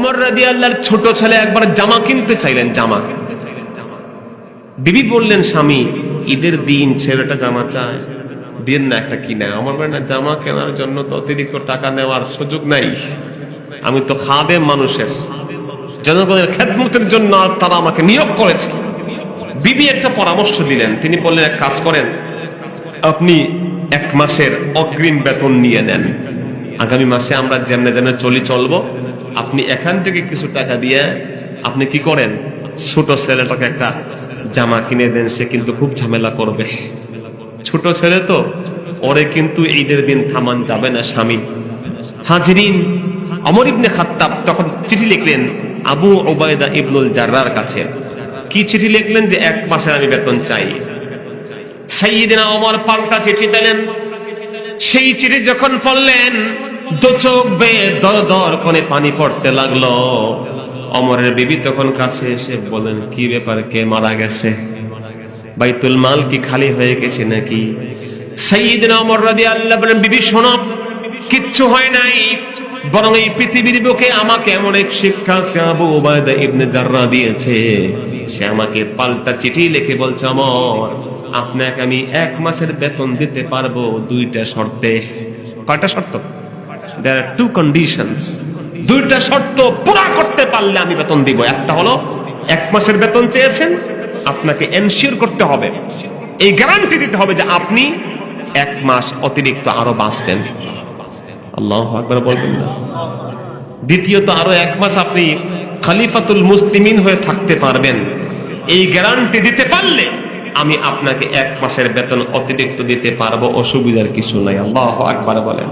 ওমর রাদিয়াল্লাহু আনহুর ছোট ছেলে একবার জামা কিনতে চাইলেন, জামা। বিবি বললেন, স্বামী ঈদের দিন ছেলেটা জামা চায়, দিন না একটা কিনে। আমার বলেন না, জামা কেনার জন্য তো অতিরিক্ত টাকা নেওয়ার সুযোগ নাই, আমি তো খাদেম মানুষের, জনগণের খেদমতের জন্য তারা আমাকে নিয়োগ করেছে। বিবি একটা পরামর্শ দিলেন, তিনি বললেন, এক কাজ করেন, আপনি 1 মাসের অগ্রিম বেতন নিয়ে নেন, আগামী মাসে আমরা যেমনে যেমনে চলবো, আপনি এখান থেকে কিছু টাকা দিয়ে আপনি কি করেন, ছোট ছেলেটাকে একটা জামা কিনে দেন, সে কিন্তু খুব ঝামেলা করবে, ছোট ছেলে তো, ওরে কিন্তু ঈদের দিন থামান যাবে না স্বামী। হাজরিন, ওমর ইবনে খাত্তাব তখন চিঠি লিখলেন আবু উবাইদা ইবনুল জাররার কাছে। কি চিঠি লিখলেন? যে 1 মাসের আমি বেতন চাই। সাইয়্যিদিনা ওমর পাল্টা চিঠি দিলেন। সেই চিঠি যখন পড়লেন, দু চোখ বেয়ে দর দর করে পানি পড়তে লাগলো। ওমরের বিবি তখন কাছে এসে বলেন, কি ব্যাপার, কে মারা গেছে? বাইতুল মাল কি খালি হয়ে গেছে নাকি? সাইয়্যিদিনা ওমর রাদিয়াল্লাহু আনহু বলেন, বিবি শোনো, কিচ্ছু হয় নাই, বরং এই পৃথিবীর বুকে আমাকে এমন এক শিক্ষা আবু উবাইদা ইবনে জাররাহ দিয়েছে। সে আমাকে পাল্টা চিঠি লিখে বলছে, ওমর আপনাকে আমি 1 মাসের বেতন দিতে পারবো 2টা শর্তে। কয়টা শর্ত? There are 2 conditions. 2টা শর্ত পুরা করতে পারলে আমি বেতন দিব। একটা হলো 1 মাসের বেতন চেয়েছেন, আপনাকে এনশিওর করতে হবে, এই গ্যারান্টি দিতে হবে যে আপনি 1 মাস অতিরিক্ত আরো বাঁচবেন। আল্লাহু আকবার বলবেন না? দ্বিতীয়ত, আরো 1 মাস আপনি খলিফাতুল মুসলিমিন হয়ে থাকতে পারবেন। এই গ্যারান্টি দিতে পারলে আমি আপনাকে 1 মাসের বেতন অতিরিক্ত দিতে পারবো, অসুবিধার কিছু নাই। আল্লাহু আকবার বলেন।